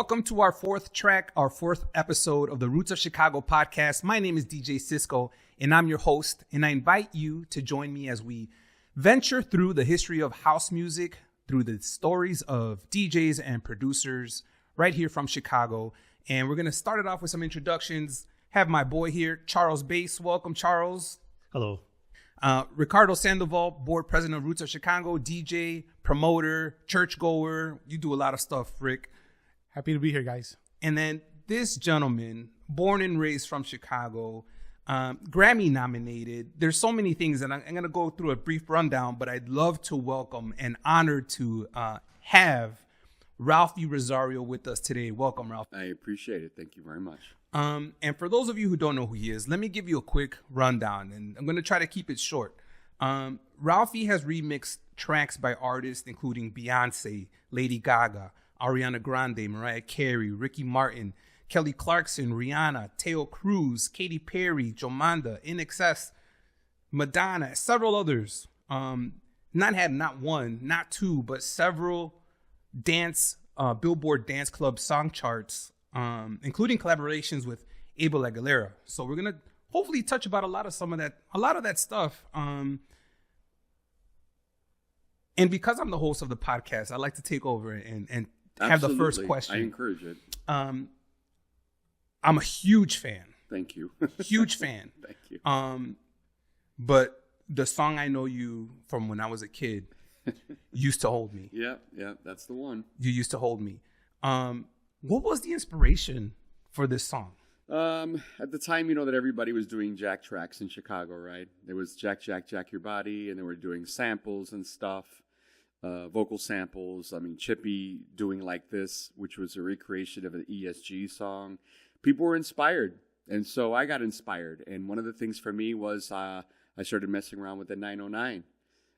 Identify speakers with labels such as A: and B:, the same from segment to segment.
A: Welcome to our fourth episode of the Rootz of Chicago podcast. My name is DJ Cisco, and I'm your host, and I invite you to join me as we venture through the history of house music, through the stories of DJs and producers right here from Chicago. And we're going to start it off with some introductions. Have my boy here, Charles Bass. Welcome, Charles.
B: Hello.
A: Ricardo Sandoval, board president of Rootz of Chicago, DJ, promoter, churchgoer. You do a lot of stuff, Rick.
B: Happy to be here, guys.
A: And then this gentleman, born and raised from Chicago, Grammy nominated. There's so many things, and I'm going to go through a brief rundown, but I'd love to welcome and honored to have Ralphi Rosario with us today. Welcome, Ralph.
C: I appreciate it. Thank you very much.
A: And for those of you who don't know who he is, let me give you a quick rundown, and I'm going to try to keep it short. Ralphie has remixed tracks by artists including Beyonce, Lady Gaga, Ariana Grande, Mariah Carey, Ricky Martin, Kelly Clarkson, Rihanna, Teo Cruz, Katy Perry, Jomanda, INXS, Madonna, several others. Not one, not two, but several Billboard Dance Club song charts, including collaborations with Abel Aguilera. So we're gonna hopefully touch about a lot of that stuff. And because I'm the host of the podcast, I like to take over and have the first question.
C: I encourage it.
A: I'm a huge fan.
C: Thank you.
A: Huge fan.
C: Thank you.
A: But the song I know you from when I was a kid, Used to Hold Me.
C: Yeah, that's the one.
A: You used to hold me. What was the inspiration for this song?
C: At the time, that everybody was doing jack tracks in Chicago, right? There was Jack Your Body, and they were doing samples and stuff, vocal samples. I mean, Chippy doing Like This, which was a recreation of an ESG song. People were inspired, and so I got inspired. And one of the things for me was I started messing around with the 909.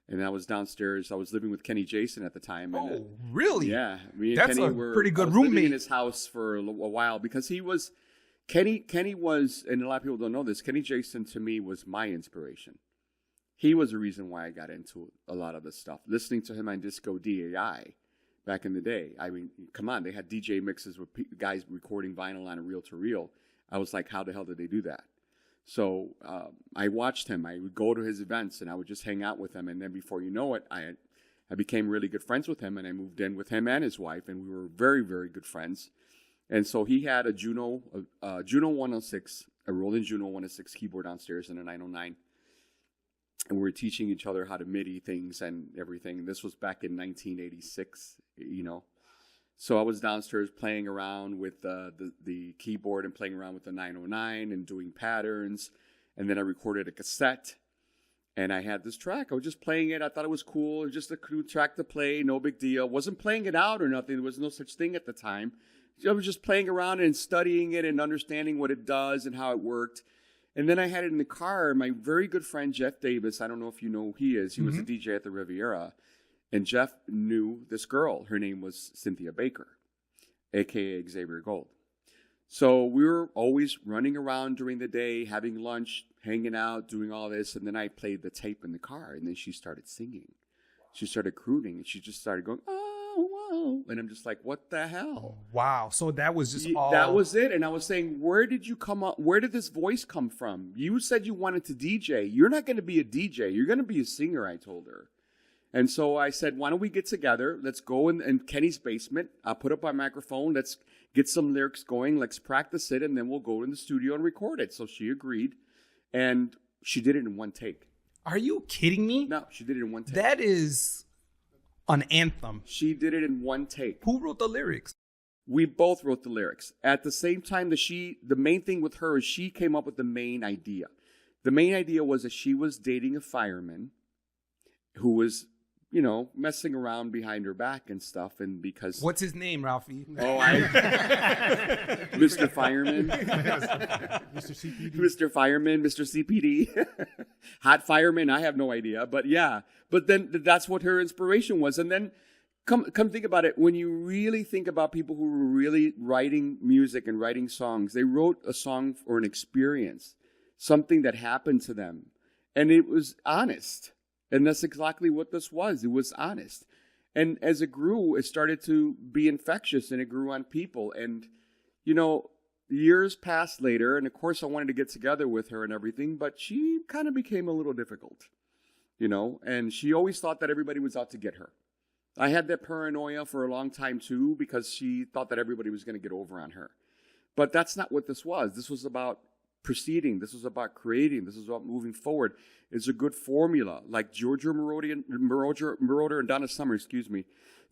C: And I was downstairs. I was living with Kenny Jason at the time.
A: And really?
C: Yeah. Me and
A: That's
C: Kenny
A: a pretty good roommate.
C: Living in his house for a while because he was... Kenny was, and a lot of people don't know this, Kenny Jason to me was my inspiration. He was the reason why I got into a lot of this stuff. Listening to him on Disco DAI back in the day. I mean, come on, they had DJ mixes with guys recording vinyl on a reel-to-reel. I was like, how the hell did they do that? So I watched him. I would go to his events, and I would just hang out with him. And then before you know it, I became really good friends with him, and I moved in with him and his wife, and we were very, very good friends. And so he had a Juno 106, a Roland Juno 106 keyboard downstairs in a 909. And we were teaching each other how to MIDI things and everything. And this was back in 1986, So I was downstairs playing around with the keyboard and playing around with the 909 and doing patterns. And then I recorded a cassette. And I had this track. I was just playing it. I thought it was cool. It was just a cool track to play. No big deal. Wasn't playing it out or nothing. There was no such thing at the time. I was just playing around and studying it and understanding what it does and how it worked. And then I had it in the car. My very good friend, Jeff Davis, I don't know if you know who he is. He was a DJ at the Riviera. And Jeff knew this girl. Her name was Cynthia Baker, a.k.a. Xavier Gold. So we were always running around during the day, having lunch, hanging out, doing all this. And then I played the tape in the car. And then she started singing. She started crooning. And she just started going, oh. And I'm just like, what the hell?
A: Wow. So that was just all...
C: That was it. And I was saying, where did you come up? Where did this voice come from? You said you wanted to DJ. You're not going to be a DJ. You're going to be a singer, I told her. And so I said, why don't we get together? Let's go in Kenny's basement. I'll put up our microphone. Let's get some lyrics going. Let's practice it. And then we'll go in the studio and record it. So she agreed. And she did it in one take.
A: Are you kidding me?
C: No, she did it in one take.
A: That is... an anthem.
C: She did it in one take.
A: Who wrote the lyrics?
C: We both wrote the lyrics. At the same time, the main thing with her is she came up with the main idea. The main idea was that she was dating a fireman who was, messing around behind her back and stuff. And because...
A: What's his name, Ralphie?
C: Oh, Mr. Fireman.
B: Mr. CPD.
C: Mr. Fireman, Mr. CPD. Hot fireman, I have no idea. But yeah, but then that's what her inspiration was. And then come think about it. When you really think about people who were really writing music and writing songs, they wrote a song or an experience, something that happened to them. And it was honest. And that's exactly what this was. It was honest. And as it grew, it started to be infectious, and it grew on people. And, years passed later, and of course I wanted to get together with her and everything, but she kind of became a little difficult, and she always thought that everybody was out to get her. I had that paranoia for a long time too, because she thought that everybody was going to get over on her. But that's not what this was. This was about proceeding. This was about creating. This was about moving forward. It's a good formula. Like Giorgio Moroder and Donna Summer,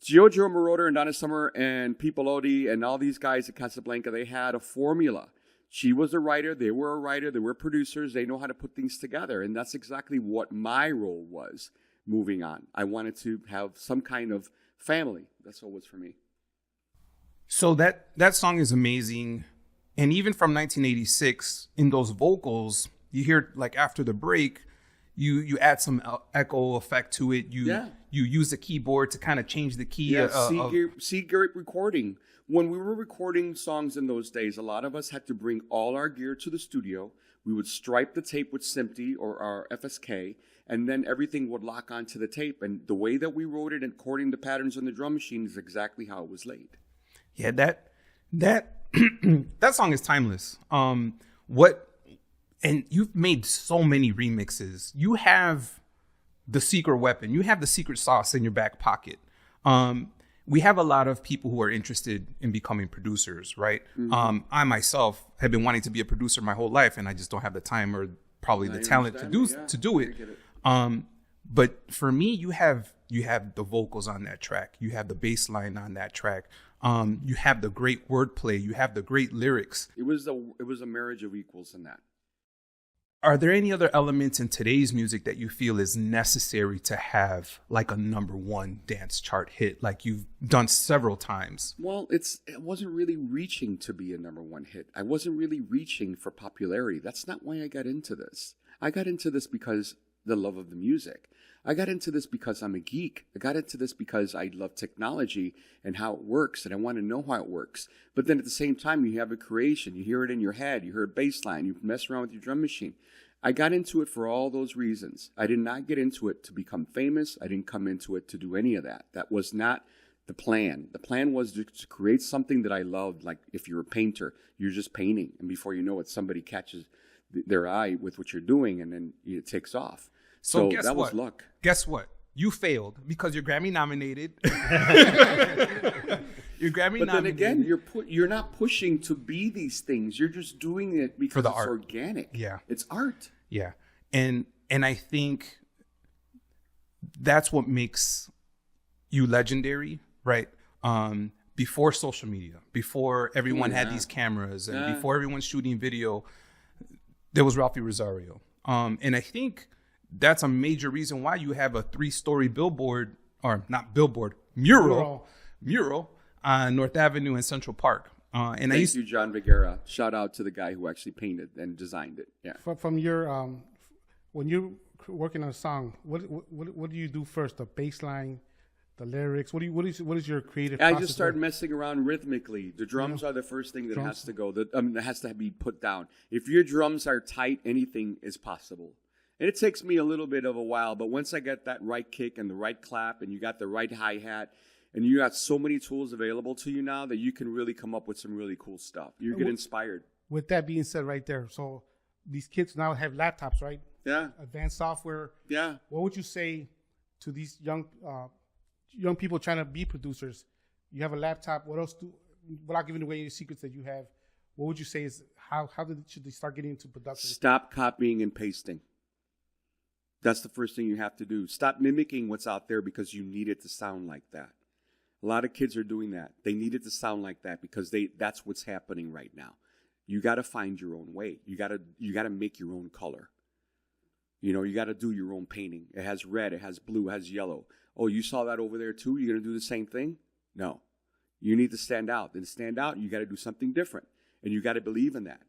C: Giorgio Moroder and Donna Summer and Pete Bellotti and all these guys at Casablanca, they had a formula. She was a writer. They were a writer. They were producers. They know how to put things together. And that's exactly what my role was moving on. I wanted to have some kind of family. That's what it was for me.
A: So that song is amazing. And even from 1986, in those vocals, you hear like after the break, you add some echo effect to it. You use the keyboard to kind of change the key.
C: C gear recording. When we were recording songs in those days, a lot of us had to bring all our gear to the studio. We would stripe the tape with SMPTE or our FSK, and then everything would lock onto the tape. And the way that we wrote it, according to patterns on the drum machine, is exactly how it was laid.
A: Yeah, that that song is timeless. And you've made so many remixes. You have the secret weapon. You have the secret sauce in your back pocket. We have a lot of people who are interested in becoming producers, right? Mm-hmm. I myself have been wanting to be a producer my whole life, and I just don't have the time or probably the talent to do it. But for me, you have the vocals on that track. You have the bass line on that track. You have the great wordplay. You have the great lyrics.
C: It was a marriage of equals in that.
A: Are there any other elements in today's music that you feel is necessary to have like a number one dance chart hit, like you've done several times?
C: Well, it wasn't really reaching to be a number one hit. I wasn't really reaching for popularity. That's not why I got into this. I got into this because the love of the music. I got into this because I'm a geek. I got into this because I love technology and how it works, and I want to know how it works. But then at the same time, you have a creation. You hear it in your head. You hear a bass line. You mess around with your drum machine. I got into it for all those reasons. I did not get into it to become famous. I didn't come into it to do any of that. That was not the plan. The plan was to create something that I loved. Like if you're a painter, you're just painting, and before you know it, somebody catches their eye with what you're doing, and then it takes off. So
A: guess
C: that
A: what?
C: was luck.
A: Guess what? You failed because you're Grammy nominated. You're Grammy nominated.
C: But then again, you're not pushing to be these things. You're just doing it because it's organic.
A: Yeah.
C: It's art.
A: Yeah. And I think that's what makes you legendary, right? Before social media, before everyone had these cameras, and before everyone's shooting video, there was Ralphi Rosario. And I think that's a major reason why you have a 3-story billboard, or not billboard, mural on North Avenue in Central Park. And
C: Thank you, John Vigera. Shout out to the guy who actually painted and designed it. Yeah.
B: From your when you're working on a song, what do you do first? The bass line, the lyrics. What is your creative process?
C: I just started messing around rhythmically. The drums are the first thing that has to go. That has to be put down. If your drums are tight, anything is possible. And it takes me a little bit of a while, but once I get that right kick and the right clap, and you got the right hi-hat, and you got so many tools available to you now that you can really come up with some really cool stuff. You get inspired.
B: With that being said right there, so these kids now have laptops, right?
C: Yeah.
B: Advanced software.
C: Yeah.
B: What would you say to these young people trying to be producers? You have a laptop. What else without giving away any secrets that you have, what would you say is how should they start getting into production?
C: Stop copying and pasting. That's the first thing you have to do. Stop mimicking what's out there because you need it to sound like that. A lot of kids are doing that. They need it to sound like that because that's what's happening right now. You got to find your own way. You got to make your own color. You got to do your own painting. It has red, it has blue, it has yellow. Oh, you saw that over there too? You're going to do the same thing? No. You need to stand out. And to stand out, you got to do something different. And you got to believe in that.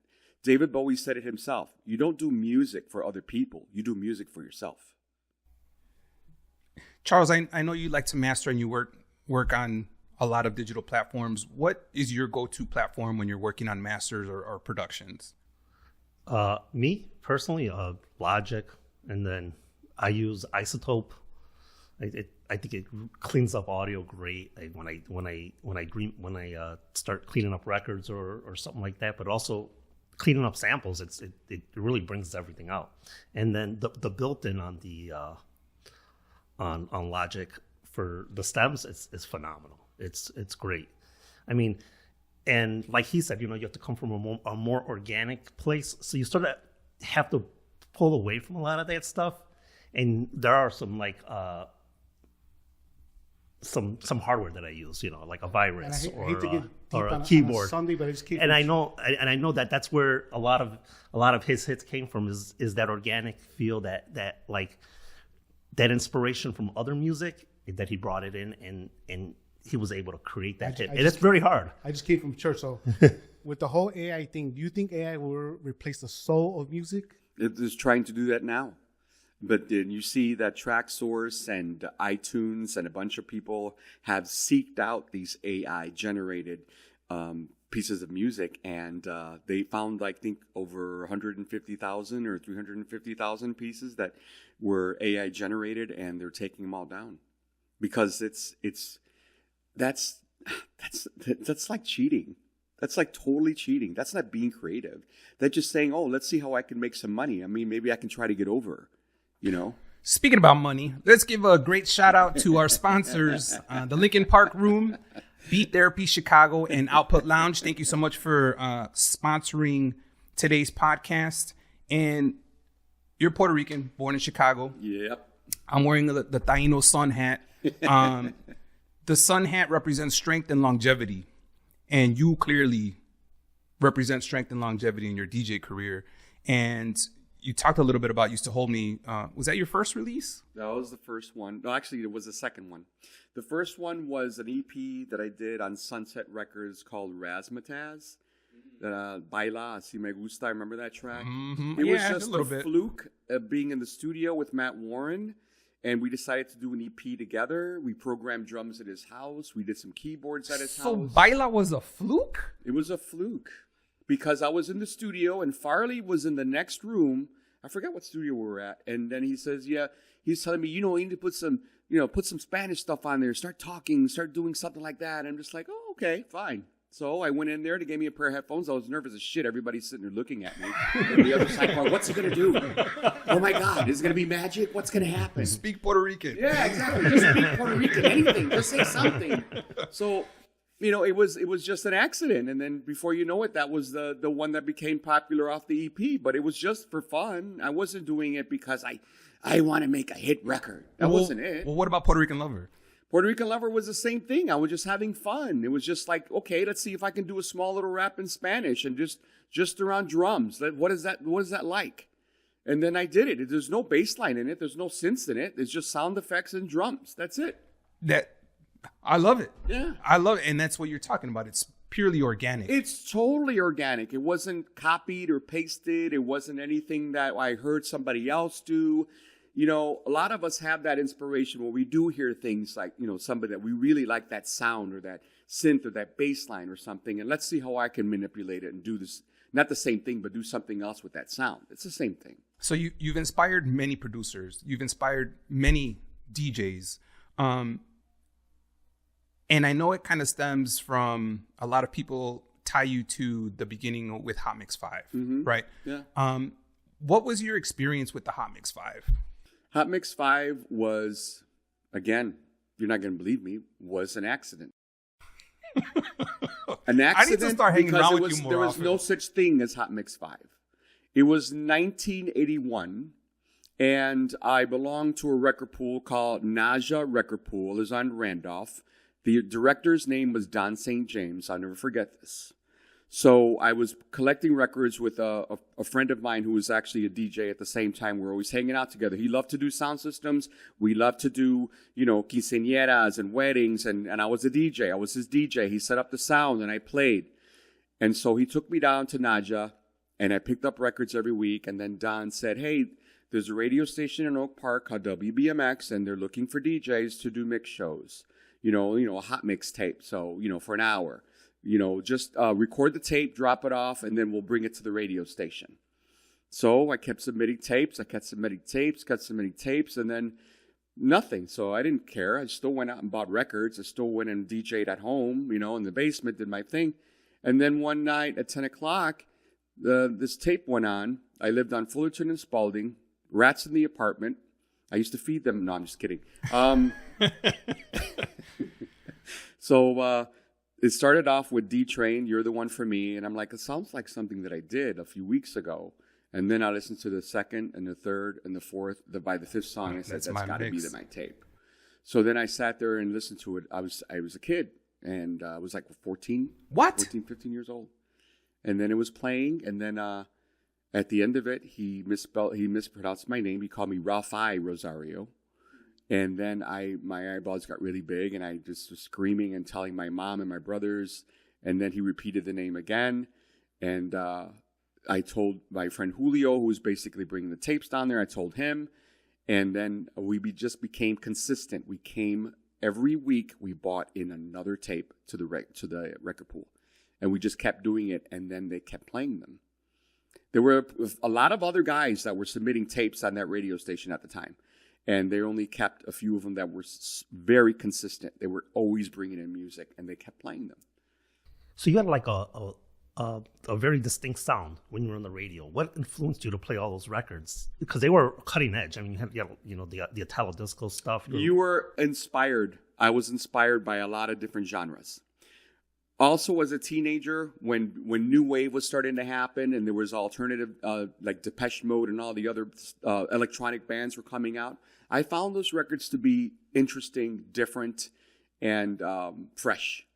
C: David Bowie said it himself. You don't do music for other people. You do music for yourself.
A: Charles, I know you like to master and you work on a lot of digital platforms. What is your go-to platform when you're working on masters or productions?
D: Me, personally, Logic. And then I use Isotope. I think it cleans up audio great. When I start cleaning up records or something like that, but also cleaning up samples, it really brings everything out. And then the built-in on the on Logic for the stems is phenomenal. It's great. I mean, and like he said, you have to come from a more organic place, so you sort of have to pull away from a lot of that stuff. And there are some like some hardware that I use, like a virus or a keyboard.
B: Sunday, but I just
D: and I know that that's where a lot of his hits came from is that organic feel, that like that inspiration from other music that he brought it in and he was able to create that hit. And it's very hard.
B: I just came from church, so with the whole AI thing, do you think AI will replace the soul of music?
C: It is trying to do that now. But then you see that TrackSource and iTunes and a bunch of people have seeked out these AI-generated pieces of music, and they found, I think, over 150,000 or 350,000 pieces that were AI-generated, and they're taking them all down because that's like cheating. That's like totally cheating. That's not being creative. That's just saying, oh, let's see how I can make some money. I mean, maybe I can try to get over.
A: Speaking about money, let's give a great shout out to our sponsors, the Lincoln Park Room, Beat Therapy Chicago, and Output Lounge. Thank you so much for sponsoring today's podcast. And you're Puerto Rican, born in Chicago.
C: Yep.
A: I'm wearing the Taino sun hat. The sun hat represents strength and longevity. And you clearly represent strength and longevity in your DJ career. And you talked a little bit about Used to Hold Me. Was that your first release?
C: That was the first one. No, actually, it was the second one. The first one was an EP that I did on Sunset Records called Razzmatazz. Baila, Así Me Gusta. I remember that track.
A: Mm-hmm.
C: It was just a fluke being in the studio with Matt Warren. And we decided to do an EP together. We programmed drums at his house. We did some keyboards at his house.
A: So Baila was a fluke?
C: It was a fluke. Because I was in the studio and Farley was in the next room. I forgot what studio we were at. And then he says, yeah, he's telling me, you need to put some Spanish stuff on there. Start talking, start doing something like that. And I'm just like, oh, okay, fine. So I went in there. They gave me a pair of headphones. I was nervous as shit. Everybody's sitting there looking at me. And the other side going, what's he going to do? Oh, my God. Is it going to be magic? What's going to happen?
A: Speak Puerto Rican.
C: Yeah, exactly. Just speak Puerto Rican. Anything. Just say something. So it was just an accident. And then before you know it, that was the one that became popular off the EP. But it was just for fun. I wasn't doing it because I want to make a hit record. That wasn't it.
A: Well, what about Puerto Rican Lover?
C: Puerto Rican Lover was the same thing. I was just having fun. It was just like, okay, let's see if I can do a small little rap in Spanish and just around drums. What is that like? And then I did it. There's no bass line in it. There's no synths in it. It's just sound effects and drums. That's it.
A: I love it.
C: Yeah.
A: I love it. And that's what you're talking about. It's purely organic.
C: It's totally organic. It wasn't copied or pasted. It wasn't anything that I heard somebody else do. A lot of us have that inspiration where we do hear things like, somebody that we really like that sound or that synth or that bass line or something. And let's see how I can manipulate it and do this. Not the same thing, but do something else with that sound. It's the same thing.
A: So you've inspired many producers. You've inspired many DJs. And I know it kind of stems from a lot of people tie you to the beginning with Hot Mix 5, right?
C: Yeah.
A: What was your experience with the Hot Mix 5?
C: Hot Mix 5 was, again, you're not going to believe me, was an accident. An accident.
A: I need to start hanging around with you more
C: There was
A: often.
C: no such thing as Hot Mix 5. It was 1981, and I belonged to a record pool called Naja Record Pool. It was on Randolph. The director's name was Don St. James. I'll never forget this. So I was collecting records with a friend of mine who was actually a DJ at the same time. We were always hanging out together. He loved to do sound systems. We loved to do, quinceañeras and weddings. And I was a DJ. I was his DJ. He set up the sound and I played. And so he took me down to Naja and I picked up records every week. And then Don said, hey, there's a radio station in Oak Park called WBMX and they're looking for DJs to do mix shows. A hot mix tape. So, for an hour. Just record the tape, drop it off, and then we'll bring it to the radio station. So I kept submitting tapes. And then Nothing. So I didn't care. I still went out and bought records. I still went and DJ'd at home, in the basement, did my thing. And then one night at 10 o'clock, this tape went on. I lived on Fullerton and Spalding, rats in the apartment. I used to feed them. No, I'm just kidding. So it started off with D-Train, You're the One for Me. And I'm like, it sounds like something that I did a few weeks ago. And then I listened to the second and the third and the fourth. By the fifth song, I said, that's got to be my tape. So then I sat there and listened to it. I was a kid, and I was like 14.
A: What?
C: 14, 15 years old. And then it was playing, and then at the end of it, he mispronounced my name. He called me Ralphi Rosario. And then my eyeballs got really big, and I just was screaming and telling my mom and my brothers. And then he repeated the name again, and I told my friend Julio, who was basically bringing the tapes down there. I told him, and then we just became consistent. We came every week. We bought in another tape to the record pool, and we just kept doing it. And then they kept playing them. There were a lot of other guys that were submitting tapes on that radio station at the time, and they only kept a few of them that were very consistent. They were always bringing in music, and they kept playing them.
D: So you had like a very distinct sound when you were on the radio. What influenced you to play all those records? Because they were cutting edge. I mean, you had the Italo disco stuff.
C: You were inspired. I was inspired by a lot of different genres. Also, as a teenager, when new wave was starting to happen, and there was alternative like Depeche Mode and all the other electronic bands were coming out, I found those records to be interesting, different, and fresh.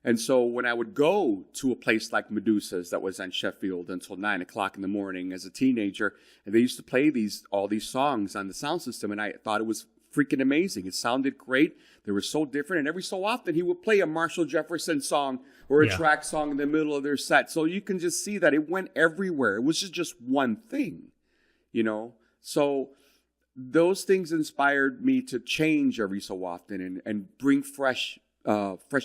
C: And so when I would go to a place like Medusa's that was on Sheffield until 9 o'clock in the morning as a teenager, and they used to play all these songs on the sound system, and I thought it was freaking amazing. It sounded great. They were so different, and every so often he would play a Marshall Jefferson song or a track song in the middle of their set. So you can just see that it went everywhere. It was just one thing, So those things inspired me to change every so often and bring fresh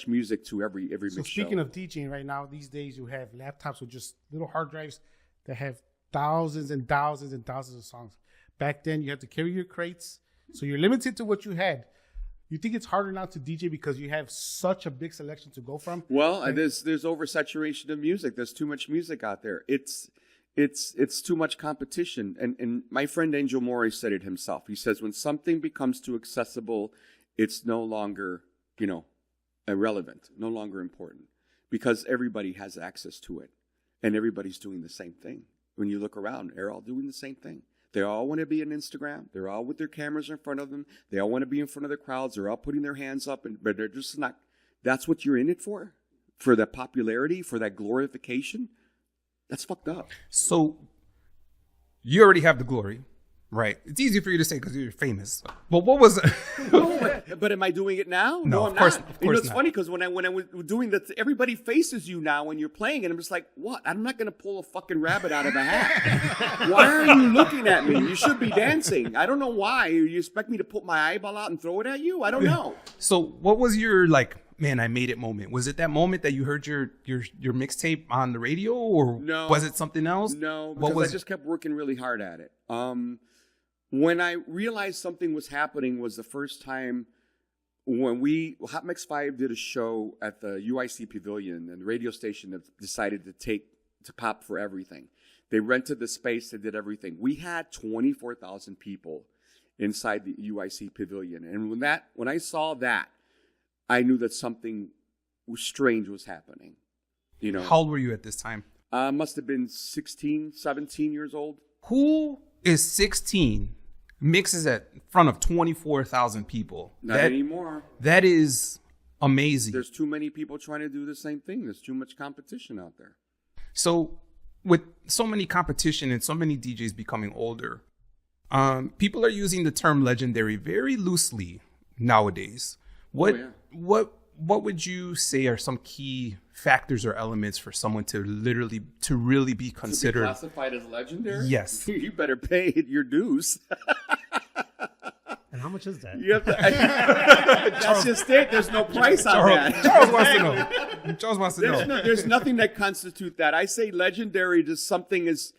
C: music to every mix show.
B: So speaking of DJing right now, these days you have laptops with just little hard drives that have thousands and thousands and thousands of songs. Back then you had to carry your crates, so you're limited to what you had. You think it's harder now to DJ because you have such a big selection to go from?
C: Well, there's oversaturation of music. There's too much music out there. It's too much competition. And my friend Angel Morey said it himself. He says when something becomes too accessible, it's no longer, irrelevant, no longer important, because everybody has access to it and everybody's doing the same thing. When you look around, they're all doing the same thing. They all want to be on Instagram. They're all with their cameras in front of them. They all want to be in front of the crowds. They're all putting their hands up, but they're just not. That's what you're in it for that popularity, for that glorification. That's fucked up.
A: So you already have the glory, right? It's easy for you to say because you're famous. But what was
C: But am I doing it now?
A: No,
C: I'm
A: of course,
C: not.
A: of course
C: It's
A: not.
C: funny because when I was doing that, everybody faces you now when you're playing, and I'm just like, what? I'm not going to pull a fucking rabbit out of a hat. Why are you looking at me? You should be dancing. I don't know why. You expect me to put my eyeball out and throw it at you? I don't know.
A: So what was your man, I made it moment? Was it that moment that you heard your mixtape on the radio, or
C: No.
A: was it something else?
C: No, because I just kept working really hard at it. When I realized something was happening was the first time when Hot Mix 5 did a show at the UIC Pavilion, and the radio station decided to pop for everything. They rented the space, they did everything. We had 24,000 people inside the UIC Pavilion. And when I saw that, I knew that something strange was happening.
A: How old were you at this time?
C: Must have been 16, 17 years old.
A: Who is 16, mixes at front of 24,000 people?
C: Not anymore.
A: That is amazing.
C: There's too many people trying to do the same thing. There's too much competition out there.
A: So with so many competition and so many DJs becoming older, people are using the term legendary very loosely nowadays. What would you say are some key factors or elements for someone to really be considered
C: classified as legendary?
A: Yes.
C: You better pay your dues.
D: And how much is that?
C: You have to, that's just it. There's no price on that.
A: Charles wants to know. Charles wants to know.
C: There's nothing that constitutes that. I say legendary to something is,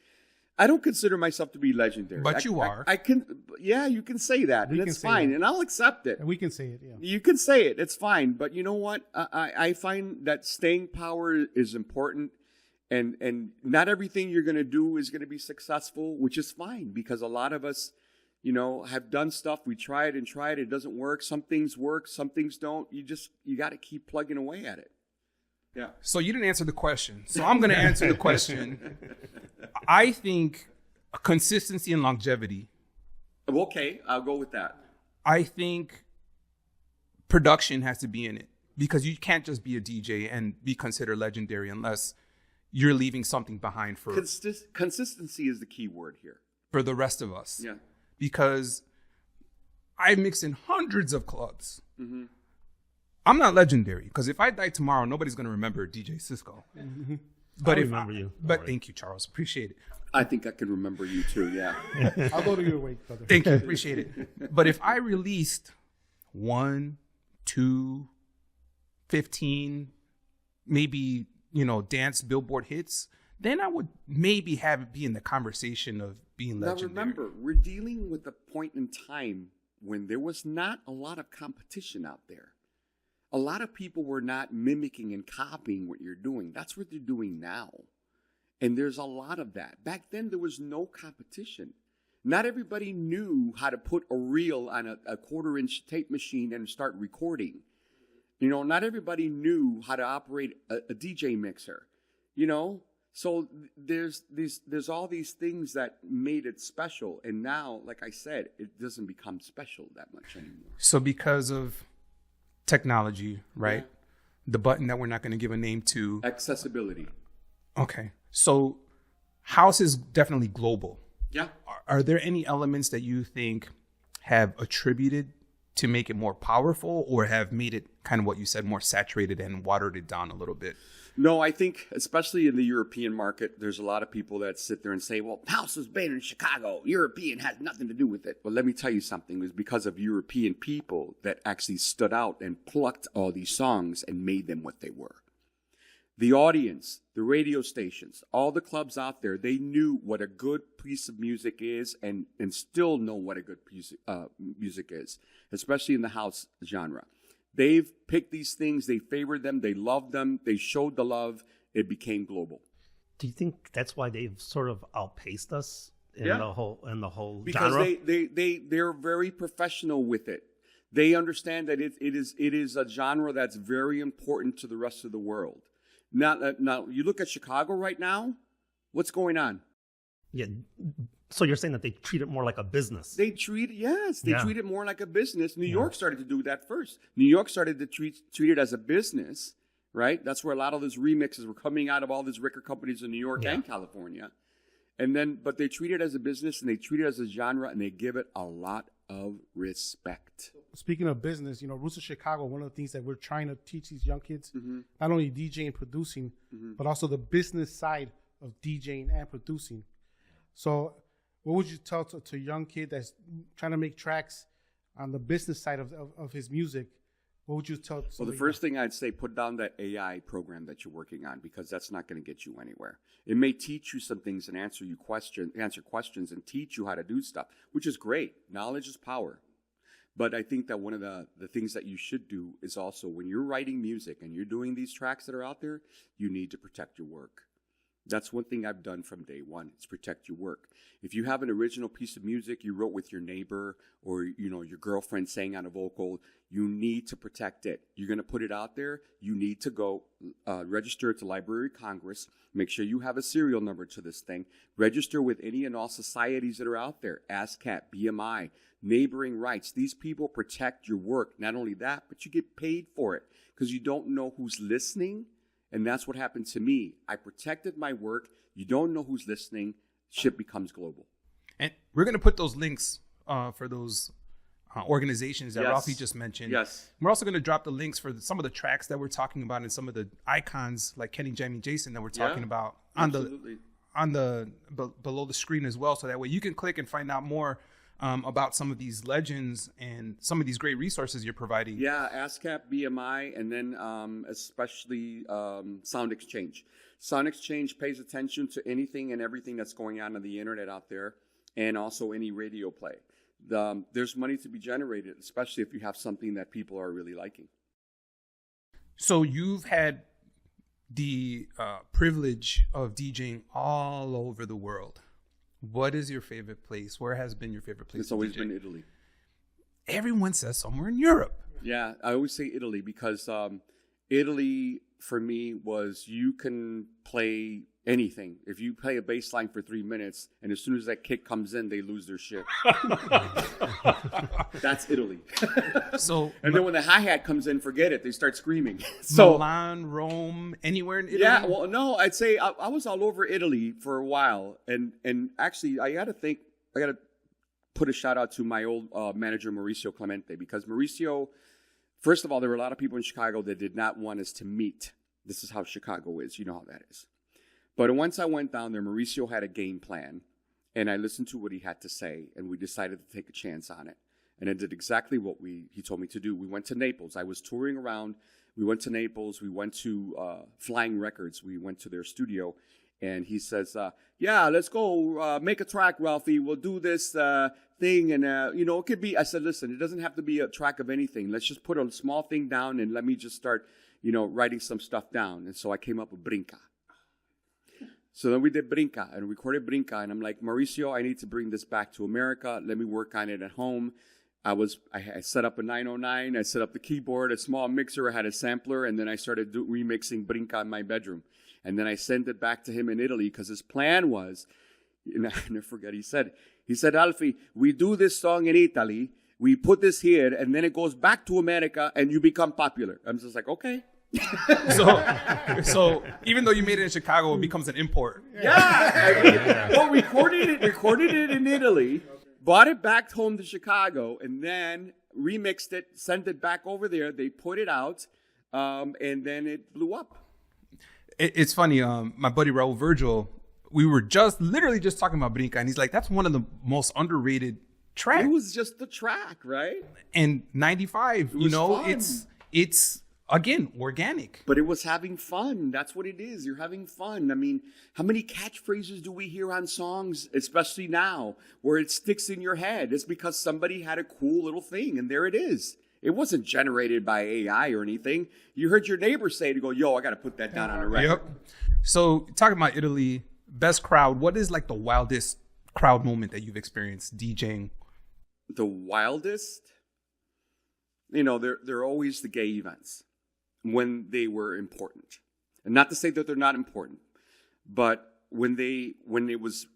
C: I don't consider myself to be legendary.
A: But you are.
C: I can, yeah, you can say that, and it's fine, and I'll accept it.
B: And we can say it, yeah.
C: You can say it. It's fine. But you know what? I find that staying power is important, and not everything you're going to do is going to be successful, which is fine, because a lot of us, you know, have done stuff. We tried and tried. It doesn't work. Some things work. Some things don't. You got to keep plugging away at it. Yeah.
A: So you didn't answer the question. So I'm going to answer the question. I think consistency and longevity.
C: Okay, I'll go with that.
A: I think production has to be in it, because you can't just be a DJ and be considered legendary unless you're leaving something behind for
C: consistency is the key word here.
A: For the rest of us.
C: Yeah.
A: Because I mix in hundreds of clubs.
C: Mm-hmm.
A: I'm not legendary, because if I die tomorrow, nobody's going to remember DJ Cisco.
B: Mm-hmm.
A: But
D: I remember you.
A: But thank you, Charles. Appreciate it.
C: I think I can remember you too, yeah.
B: I'll go to your way, brother.
A: Thank you. Appreciate it. But if I released 1, 2, 15, maybe, you know, dance Billboard hits, then I would maybe have it be in the conversation of being legendary.
C: Now remember, we're dealing with a point in time when there was not a lot of competition out there. A lot of people were not mimicking and copying what you're doing. That's what they're doing now. And there's a lot of that. Back then, there was no competition. Not everybody knew how to put a reel on a quarter-inch tape machine and start recording. You know, not everybody knew how to operate a DJ mixer. You know, so there's all these things that made it special. And now, like I said, it doesn't become special that much anymore.
A: So because of technology, right?
C: Yeah.
A: The button that we're not going to give a name to.
C: Accessibility.
A: Okay. So house is definitely global.
C: Yeah.
A: Are there any elements that you think have attributed to make it more powerful, or have made it kind of what you said, more saturated and watered it down a little bit?
C: No, I think, especially in the European market, there's a lot of people that sit there and say, well, house was made in Chicago. European has nothing to do with it. Well, let me tell you something. It was because of European people that actually stood out and plucked all these songs and made them what they were. The audience, the radio stations, all the clubs out there, they knew what a good piece of music is, and still know what a good music is, especially in the house genre. They've picked these things, they favored them, they loved them, they showed the love, it became global.
D: Do you think that's why they've sort of outpaced us in the whole
C: because
D: genre?
C: they're very professional with it. They understand that it is a genre that's very important to the rest of the world. Now you look at Chicago right now, what's going on?
D: Yeah. So you're saying that they treat it more like a business?
C: They treat it more like a business. New York started to do that first. New York started to treat it as a business, right? That's where a lot of those remixes were coming out of all these record companies in New York and California. But they treat it as a business, and they treat it as a genre, and they give it a lot of respect.
B: Speaking of business, you know, Roots of Chicago, one of the things that we're trying to teach these young kids, not only DJing and producing, but also the business side of DJing and producing. So what would you tell to a young kid that's trying to make tracks on the business side of his music? What would you tell?
C: Well, the first thing I'd say, put down that AI program that you're working on, because that's not going to get you anywhere. It may teach you some things and answer questions and teach you how to do stuff, which is great. Knowledge is power. But I think that one of the things that you should do is also, when you're writing music and you're doing these tracks that are out there, you need to protect your work. That's one thing I've done from day one, is protect your work. If you have an original piece of music you wrote with your neighbor, or your girlfriend sang on a vocal, you need to protect it. You're going to put it out there, you need to go register at the Library of Congress, make sure you have a serial number to this thing, register with any and all societies that are out there, ASCAP, BMI, neighboring rights. These people protect your work. Not only that, but you get paid for it, because you don't know who's listening. And that's what happened to me. I protected my work. You don't know who's listening. Shit becomes global.
A: And we're going to put those links for those organizations that Ralphie just mentioned.
C: Yes.
A: We're also going to drop the links for some of the tracks that we're talking about, and some of the icons like Kenny, Jamie, Jason that we're talking about on the below the screen as well. So that way you can click and find out more about some of these legends and some of these great resources you're providing.
C: Yeah, ASCAP, BMI, and then especially Sound Exchange. Sound Exchange pays attention to anything and everything that's going on the internet out there, and also any radio play. There's money to be generated, especially if you have something that people are really liking.
A: So you've had the privilege of DJing all over the world. What is your favorite place? Where has been your favorite place?
C: It's always been Italy.
A: Everyone says somewhere in Europe.
C: Yeah, I always say Italy because Italy, for me, was you can play anything. If you play a bass line for 3 minutes, and as soon as that kick comes in, they lose their shit. That's Italy. And then when the hi-hat comes in, forget it. They start screaming. So
A: Milan, Rome, anywhere in Italy?
C: Yeah, well, no, I'd say I was all over Italy for a while. And actually, I got to put a shout out to my old manager, Mauricio Clemente, because Mauricio, first of all, there were a lot of people in Chicago that did not want us to meet. This is how Chicago is. You know how that is. But once I went down there, Mauricio had a game plan, and I listened to what he had to say, and we decided to take a chance on it. And I did exactly what he told me to do. We went to Naples. I was touring around. We went to Naples. We went to Flying Records. We went to their studio, and he says, yeah, let's go make a track, Ralphie. We'll do this thing, and, it could be. I said, listen, it doesn't have to be a track of anything. Let's just put a small thing down, and let me just start, writing some stuff down. And so I came up with Brinca. So then we did Brinca and recorded Brinca. And I'm like, Mauricio, I need to bring this back to America. Let me work on it at home. I set up a 909. I set up the keyboard, a small mixer. I had a sampler. And then I started remixing Brinca in my bedroom. And then I sent it back to him in Italy because his plan was, and I never forget, he said, Ralphie, we do this song in Italy. We put this here. And then it goes back to America and you become popular. I'm just like, okay.
A: So even though you made it in Chicago, it becomes an import.
C: Yeah. Well, recorded it in Italy, brought it back home to Chicago, and then remixed it, sent it back over there. They put it out, and then it blew up.
A: It's funny. My buddy Raul Virgil, we were literally just talking about Brinca, and he's like, that's one of the most underrated tracks.
C: It was just the track, right?
A: And 95,
C: fun.
A: it's again, organic.
C: But it was having fun. That's what it is. You're having fun. I mean, how many catchphrases do we hear on songs, especially now, where it sticks in your head? It's because somebody had a cool little thing, and there it is. It wasn't generated by AI or anything. You heard your neighbor say to go, yo, I got to put that down on a record.
A: Yep. So talking about Italy, best crowd, what is like the wildest crowd moment that you've experienced DJing?
C: The wildest? They're always the gay events. When they were important, and not to say that they're not important, but when it was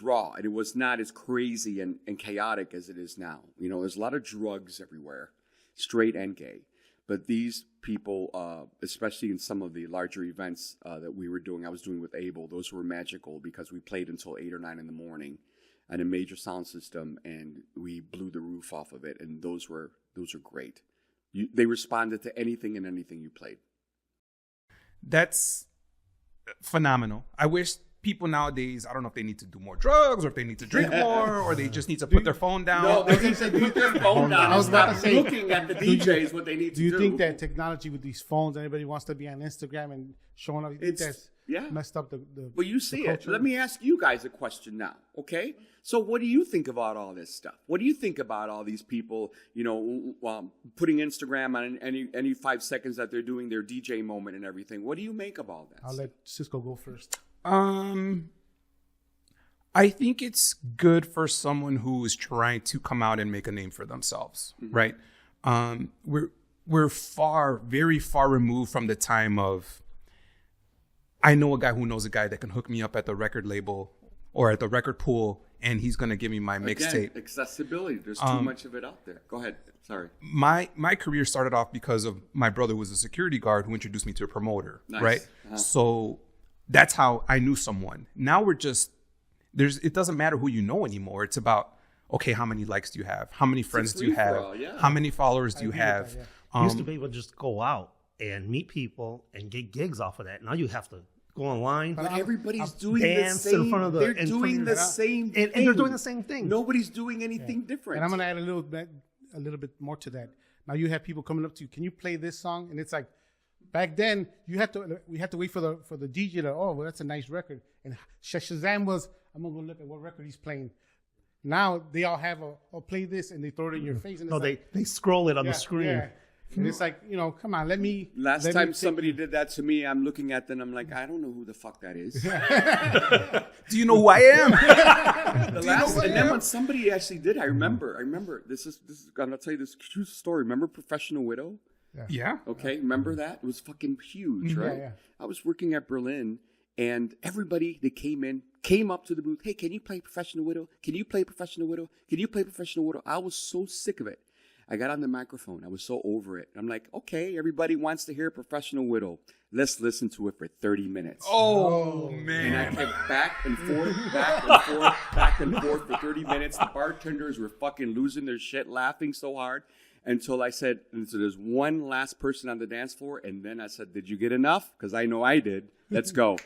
C: raw and it was not as crazy and chaotic as it is now. There's a lot of drugs everywhere, straight and gay. But these people, especially in some of the larger events that we were doing, I was doing with Abel, those were magical because we played until 8 or 9 in the morning on a major sound system, and we blew the roof off of it, and those were great. They responded to anything and anything you played.
A: That's phenomenal. I wish people nowadays, I don't know if they need to do more drugs or if they need to drink more or they just need to put their phone down.
C: No, they need to put their phone down. I was about to say, looking at the DJs what they need to do.
B: Do you think that technology with these phones, everybody wants to be on Instagram and showing up? That's messed up the
C: Well, you see it. Let me ask you guys a question now, okay? So what do you think about all this stuff? What do you think about all these people, putting Instagram on any 5 seconds that they're doing their DJ moment and everything? What do you make of all that?
B: I'll let Cisco go first.
A: I think it's good for someone who is trying to come out and make a name for themselves, right? We're very far removed from the time of, I know a guy who knows a guy that can hook me up at the record label or at the record pool, and he's going to give me my mixtape.
C: Accessibility. There's too much of it out there. Go ahead. Sorry.
A: My career started off because of my brother was a security guard who introduced me to a promoter, right? Uh-huh. So that's how I knew someone. Now it doesn't matter who you know anymore. It's about, okay, how many likes do you have? How many friends do you have? How many followers do you have?
D: You used to be able to just go out and meet people and get gigs off of that. Now you have to go online.
C: But everybody's doing
D: dance
C: the same.
D: in front of the.
C: They're
D: in front
C: doing
D: of
C: the same thing.
D: and they're doing the same thing.
C: Nobody's doing anything different.
B: And I'm gonna add a little bit more to that. Now you have people coming up to you. Can you play this song? And it's like, back then we had to wait for the DJ to, oh, well, that's a nice record. And Shazam was, I'm gonna go look at what record he's playing. Now they all have play this, and they throw it in your face. And
D: No, they scroll it on the screen.
B: Yeah. And it's like, come on, let me.
C: Last time somebody did that to me, I'm looking at them. I'm like, I don't know who the fuck that is.
A: Do you know who I am?
C: And then when somebody actually did, I remember. This is. I'm gonna tell you this true story. Remember Professional Widow?
A: Yeah.
C: Okay, remember that? It was fucking huge, right?
B: Yeah.
C: I was working at Berlin, and everybody that came up to the booth. Hey, can you play Professional Widow? Can you play Professional Widow? Can you play Professional Widow? I was so sick of it. I got on the microphone. I was so over it. I'm like, okay, everybody wants to hear Professional Widow. Let's listen to it for 30 minutes.
A: Oh,
C: And
A: man.
C: I kept back and forth, back and forth for 30 minutes. The bartenders were fucking losing their shit, laughing so hard until I said, and so there's one last person on the dance floor. And then I said, did you get enough? Because I know I did. Let's go.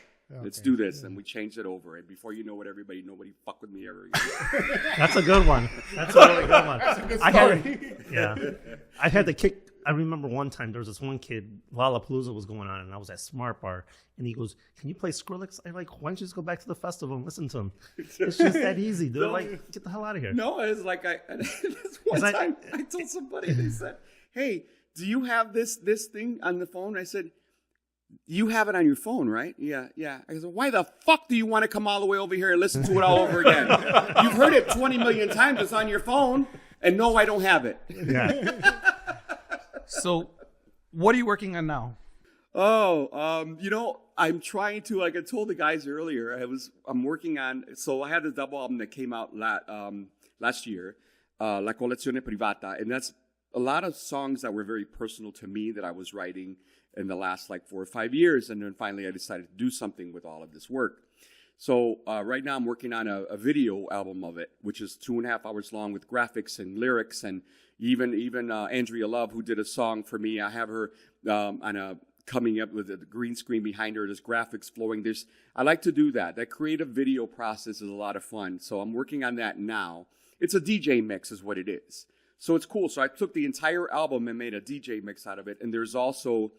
C: Let's do this. And we changed it over. And before you know it, nobody fuck with me ever again.
D: That's a good one. That's a really good one.
B: That's a good story.
D: I had to kick. I remember one time there was this one kid, Lollapalooza was going on, and I was at Smart Bar, and he goes, "Can you play Skrillex?" I'm like, "Why don't you just go back to the festival and listen to him? It's just that easy, dude. Like, get the hell out of here."
C: No, it's like this one time I told somebody, they said, "Hey, do you have this thing on the phone?" I said, "You have it on your phone, right?" Yeah. I said, "Why the fuck do you want to come all the way over here and listen to it all over again? You've heard it 20 million times. It's on your phone." And no, I don't have it.
D: Yeah.
A: So, what are you working on now?
C: I'm trying to, like I told the guys earlier, I'm working on, so I had this double album that came out last year, La Collezione Privata, and that's a lot of songs that were very personal to me that I was writing in the last 4 or 5 years, and then finally I decided to do something with all of this work. So right now I'm working on a video album of it, which is 2.5 hours long with graphics and lyrics, and even Andrea Love, who did a song for me. I have her coming up with a green screen behind her. There's graphics flowing. I like to do that. That creative video process is a lot of fun. So I'm working on that now. It's a DJ mix is what it is. So it's cool. So I took the entire album and made a DJ mix out of it. And there's also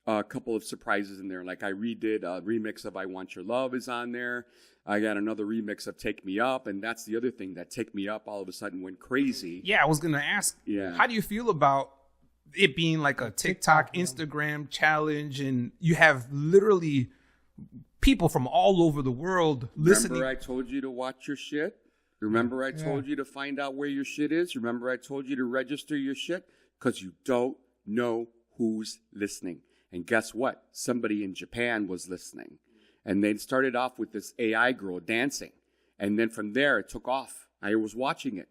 C: a couple of surprises in there. Like I redid a remix of I Want Your Love is on there. I got another remix of Take Me Up. And that's the other thing, that Take Me Up all of a sudden went crazy.
A: Yeah, I was going to ask,
C: Yeah.
A: How do you feel about it being like a TikTok, Instagram challenge, and you have literally people from all over the world listening?
C: Remember I told you to watch your shit? Remember I told you to find out where your shit is? Remember I told you to register your shit? Because you don't know who's listening. And guess what? Somebody in Japan was listening. And they started off with this AI girl dancing. And then from there, it took off. I was watching it.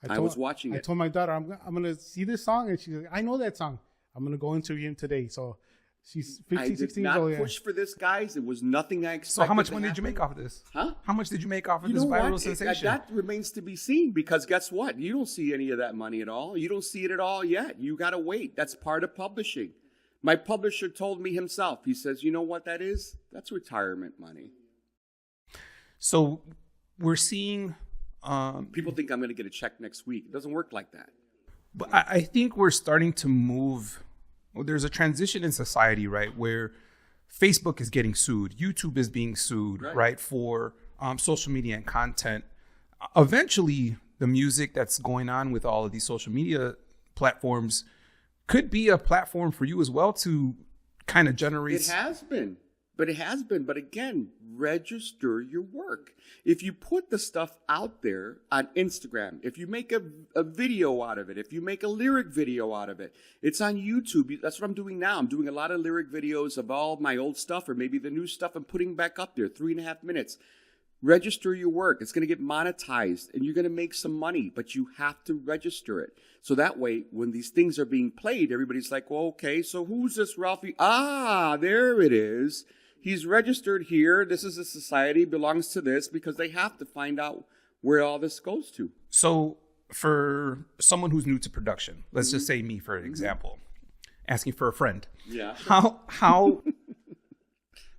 C: I told my daughter, I'm going to see this song. And she's like, I know that song. I'm going to go interview him today. So she's 15, 16 years old. I did not push for this, guys. It was nothing I expected.
A: So how much money did you make off of this?
C: Huh?
A: How much did you make off of this viral sensation?
C: That remains to be seen, because guess what? You don't see any of that money at all. You don't see it at all yet. You got to wait. That's part of publishing. My publisher told me himself. He says, you know what that is? That's retirement money.
A: So we're seeing...
C: people think I'm going to get a check next week. It doesn't work like that.
A: But I think we're starting to move. Well, there's a transition in society, right, where Facebook is getting sued, YouTube is being sued, right, for social media and content. Eventually, the music that's going on with all of these social media platforms could be a platform for you as well to kind of generate.
C: It has been. But again, register your work. If you put the stuff out there on Instagram, if you make a video out of it, if you make a lyric video out of it, it's on YouTube. That's what I'm doing now. I'm doing a lot of lyric videos of all my old stuff or maybe the new stuff I'm putting back up there, 3.5 minutes. Register your work. It's going to get monetized and you're going to make some money, but you have to register it. So that way, when these things are being played, everybody's like, well, okay, so who's this Ralphie? Ah, there it is. He's registered here. This is a society, belongs to this, because they have to find out where all this goes to.
A: So for someone who's new to production, let's just say me, for example, asking for a friend.
C: Yeah.
A: How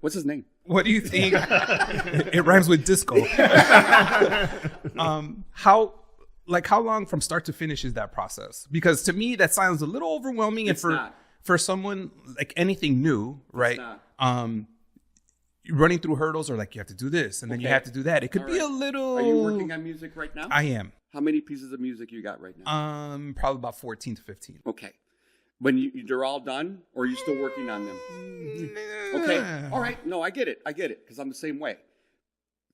C: What's his name?
A: What do you think? It rhymes with disco. How long from start to finish is that process? Because to me, that sounds a little overwhelming.
C: It's
A: and
C: not.
A: for someone like anything new, right? Running through hurdles, or like you have to do this and then you have to do that. It could
C: All
A: be
C: right.
A: a little.
C: Are you working on music right now?
A: I am.
C: How many pieces of music you got right now?
A: Probably about 14 to 15.
C: Okay. When they're all done, or are you still working on them? Okay. All right. No, I get it. Because I'm the same way.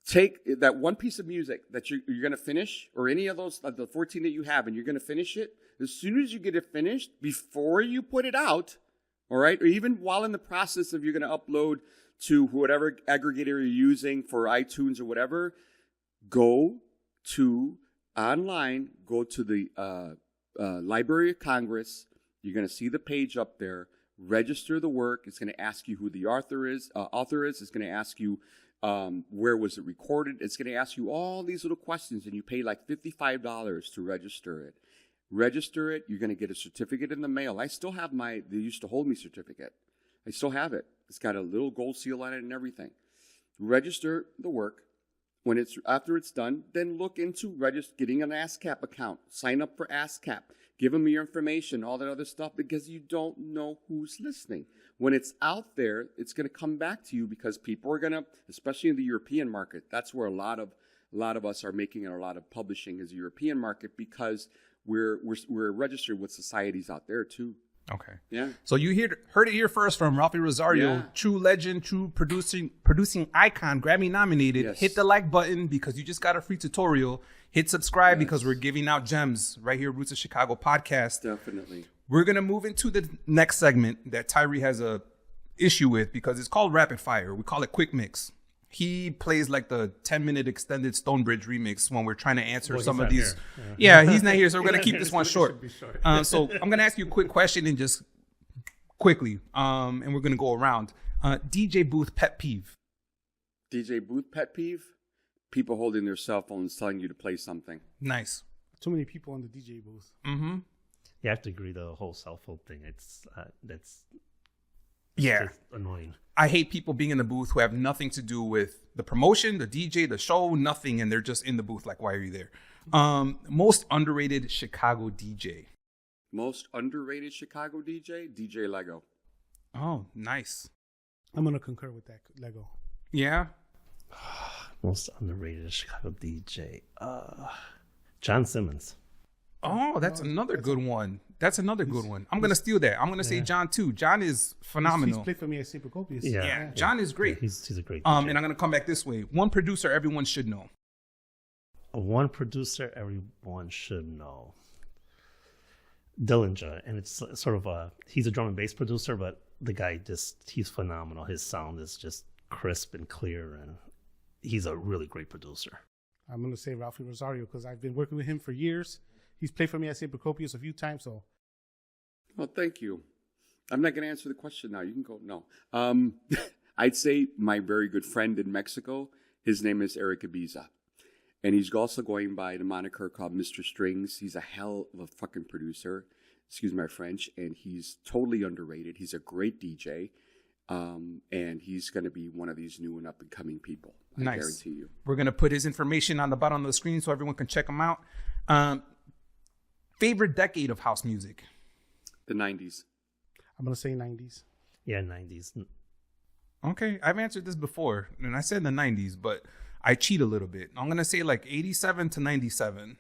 C: Take that one piece of music that you're going to finish, or any of those, the 14 that you have, and you're going to finish it. As soon as you get it finished, before you put it out, all right, or even while in the process of you're going to upload to whatever aggregator you're using for iTunes or whatever, go to online, go to the Library of Congress. You're going to see the page up there. Register the work. It's going to ask you who the author is. It's going to ask you where was it recorded. It's going to ask you all these little questions, and you pay like $55 to register it. Register it. You're going to get a certificate in the mail. I still have they used to hold me certificate. I still have it. It's got a little gold seal on it and everything. Register the work. After it's done, then look into getting an ASCAP account. Sign up for ASCAP. Give them your information, all that other stuff, because you don't know who's listening. When it's out there, it's going to come back to you because people are going to, especially in the European market, that's where a lot of us are making a lot of publishing is the European market, because we're registered with societies out there too.
A: Okay.
C: Yeah.
A: So you heard it here first from Ralphi Rosario,
C: Yeah.
A: true legend, true producing icon, Grammy nominated.
C: Yes.
A: Hit the like button because you just got a free tutorial. Hit subscribe because we're giving out gems right here, Roots of Chicago podcast.
C: Definitely.
A: We're gonna move into the next segment that Tyree has a issue with because it's called Rapid Fire. We call it Quick Mix. He plays like the 10-minute extended Stonebridge remix when we're trying to answer some of these. Yeah, he's not here, so we're going to keep this one short. So I'm going to ask you a quick question and just quickly, and we're going to go around. DJ booth pet peeve.
C: DJ booth pet peeve? People holding their cell phones telling you to play something.
A: Nice.
B: Too many people in the DJ booth.
A: Mm-hmm.
D: You have to agree, the whole cell phone thing. That's
A: Yeah.
D: just annoying.
A: I hate people being in the booth who have nothing to do with the promotion, the DJ, the show, nothing, and they're just in the booth. Like, why are you there? Most underrated Chicago DJ.
C: Most underrated Chicago DJ? DJ Lego.
A: Oh, nice.
B: I'm going to concur with that, Lego.
A: Yeah.
D: Most underrated Chicago DJ. John Simmons.
A: Oh, that's another good one. That's another good one. I'm going to steal that. I'm going to say John, too. John is phenomenal.
B: He's played for me at St. Procopius.
A: Yeah, John is great.
D: Yeah, he's a great DJ.
A: And I'm going to come back this way. One producer everyone should know.
D: One producer everyone should know. Dillinger. And it's sort of he's a drum and bass producer, but the guy he's phenomenal. His sound is just crisp and clear, and he's a really great producer.
B: I'm going to say Ralphi Rosario because I've been working with him for years. He's played for me at St. Procopius a few times, so.
C: Well, thank you. I'm not going to answer the question now. You can go. No. I'd say my very good friend in Mexico, his name is Eric Ibiza. And he's also going by the moniker called Mr. Strings. He's a hell of a fucking producer. Excuse my French. And he's totally underrated. He's a great DJ. And he's going to be one of these new and up-and-coming people. I guarantee you.
A: We're going to put his information on the bottom of the screen so everyone can check him out. Favorite decade of house music?
C: The 90s.
B: I'm going to say 90s.
D: Yeah, 90s.
A: Okay, I've answered this before, and I said the 90s, but I cheat a little bit. I'm going to say like 87 to 97.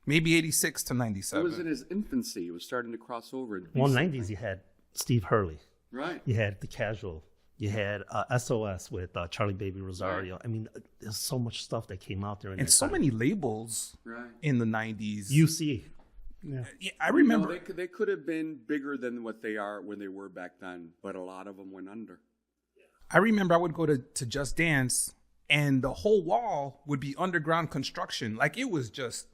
A: Maybe 86 to 97.
C: It was in his infancy. It was starting to cross over.
D: 90s, you had Steve Hurley.
C: Right.
D: You had The Casual. You had SOS with Charlie Baby Rosario.
C: Right.
D: I mean, there's so much stuff that came out there.
A: And so many labels in the 90s.
D: UC.
B: Yeah.
A: Yeah, I remember.
C: They could have been bigger than what they are when they were back then, but a lot of them went under.
A: I remember I would go to Just Dance, and the whole wall would be underground construction. Like, it was just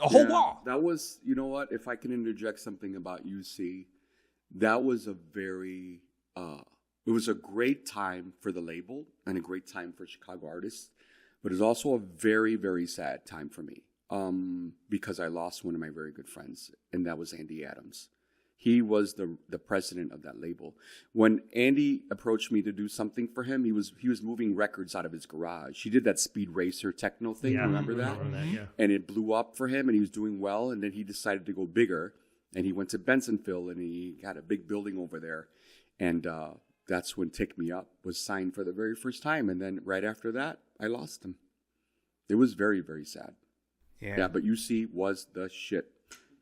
A: a whole wall.
C: That was, you know what, if I can interject something about UC, that was a very, it was a great time for the label and a great time for Chicago artists, but it was also a very, very sad time for me because I lost one of my very good friends, and that was Andy Adams. He was the president of that label. When Andy approached me to do something for him, he was moving records out of his garage. He did that Speed Racer techno thing.
D: Yeah,
C: remember that?
D: Yeah.
C: And it blew up for him, and he was doing well. And then he decided to go bigger, and he went to Bensonville, and he got a big building over there. And that's when Take Me Up was signed for the very first time. And then right after that, I lost him. It was very, very sad. Yeah, but UC was the shit.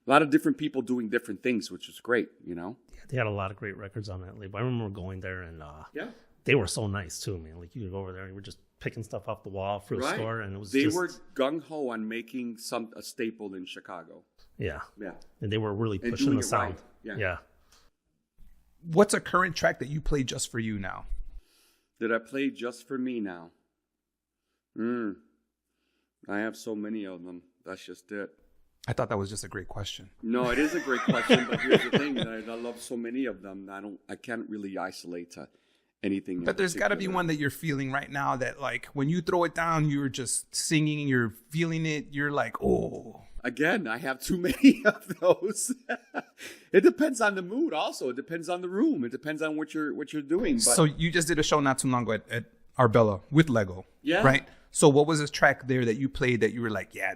C: A lot of different people doing different things, which was great, you know?
D: Yeah, they had a lot of great records on that label. I remember going there, and
C: yeah,
D: they were so nice, too, man. Like, you could go over there, and you were just picking stuff off the wall for a store, and it was
C: They were gung-ho on making a staple in Chicago.
D: Yeah.
C: Yeah.
D: And they were really pushing the sound.
C: Right.
D: Yeah.
A: What's a current track that you play just for you now?
C: That I play just for me now? I have so many of them. That's just it.
A: I thought that was just a great question.
C: No, it is a great question, but here's the thing: that I love so many of them. I can't really isolate to anything.
A: But there's got to be one that you're feeling right now that, like, when you throw it down, you're just singing, you're feeling it, you're like, oh.
C: Again, I have too many of those. It depends on the mood. Also, it depends on the room. It depends on what you're doing. But
A: So you just did a show not too long ago at Arbella with Lego.
C: Yeah.
A: Right. So what was this track there that you played that you were like, yeah,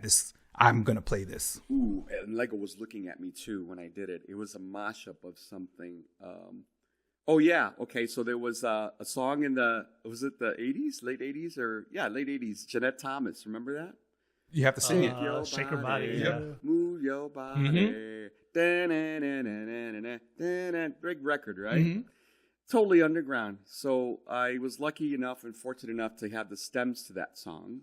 A: I'm gonna play this?
C: Ooh, and Lego was looking at me too when I did it. It was a mashup of something. Oh yeah, okay. So there was a song in the 80s, late 80s, late 80s. Jeanette Thomas, remember that?
A: You have to sing it.
D: Shake Her Body.
C: Yeah. Move your body. Big record, right?
A: Mm-hmm.
C: Totally underground. So I was lucky enough and fortunate enough to have the stems to that song.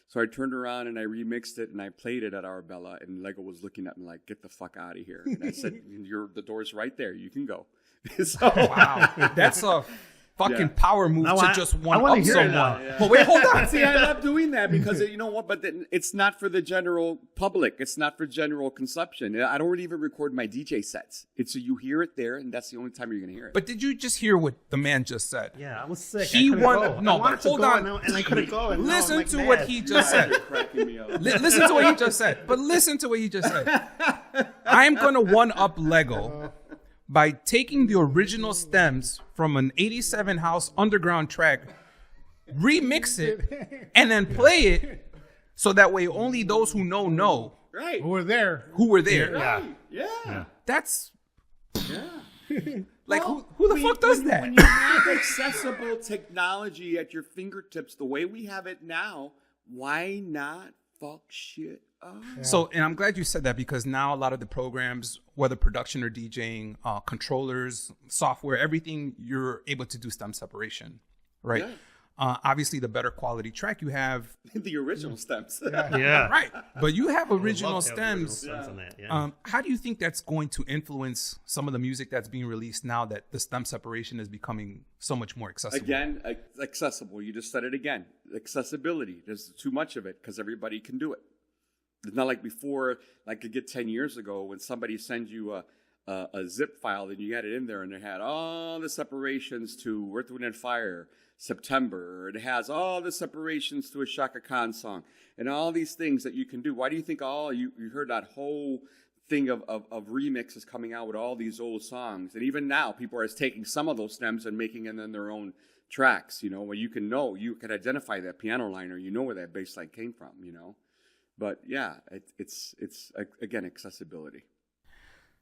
C: So I turned around and I remixed it and I played it at Arbella, and Lego was looking at me like, "Get the fuck out of here!" And I said, "The door's right there. You can go." So,
A: Wow, that's a fucking power move to just one up someone.
C: Yeah.
A: But wait, hold on.
C: See, I love doing that because you know what? But then it's not for the general public. It's not for general consumption. I don't even record my DJ sets. It's so you hear it there, and that's the only time you're gonna hear it.
A: But did you just hear what the man just said?
D: Yeah, I was sick.
A: He
D: I couldn't
A: won.
D: go.
A: No,
D: I wanted
A: but
D: to
A: hold
D: go,
A: on.
D: and I couldn't go. And
A: Listen
D: now I'm,
A: to
D: like,
A: what
D: mad.
A: he just said.
C: You're cracking me up.
A: Listen to what he just said. But listen to what he just said. I'm gonna one up Lego by taking the original stems from an 87 house underground track, remix it, and then play it so that way only those who know
C: Right.
B: Who were there?
A: who were there.
C: Right. Yeah.
A: That's
C: Yeah.
A: like, who the fuck does that?
C: When you have accessible technology at your fingertips the way we have it now, why not fuck shit up?
A: So, and I'm glad you said that, because now a lot of the programs, whether production or DJing, controllers, software, everything, you're able to do stem separation, right?
C: Yeah.
A: Obviously, the better quality track you have,
C: The original stems.
D: Yeah.
A: right? But you have
D: I would
A: original
D: love to have original
A: stems.
D: stems on that, yeah.
A: How do you think that's going to influence some of the music that's being released now that the stem separation is becoming so much more accessible?
C: Again, accessible. You just said it again. Accessibility. There's too much of it because everybody can do it. It's not like before, like a good 10 years ago, when somebody sends you a zip file and you had it in there and it had all the separations to Earth, Wind, and Fire, September. It has all the separations to a Shaka Khan song and all these things that you can do. Why do you think you heard that whole thing of remixes coming out with all these old songs? And even now, people are taking some of those stems and making them in their own tracks, where you can identify that piano line, or where that bass line came from, But yeah, it's again, accessibility.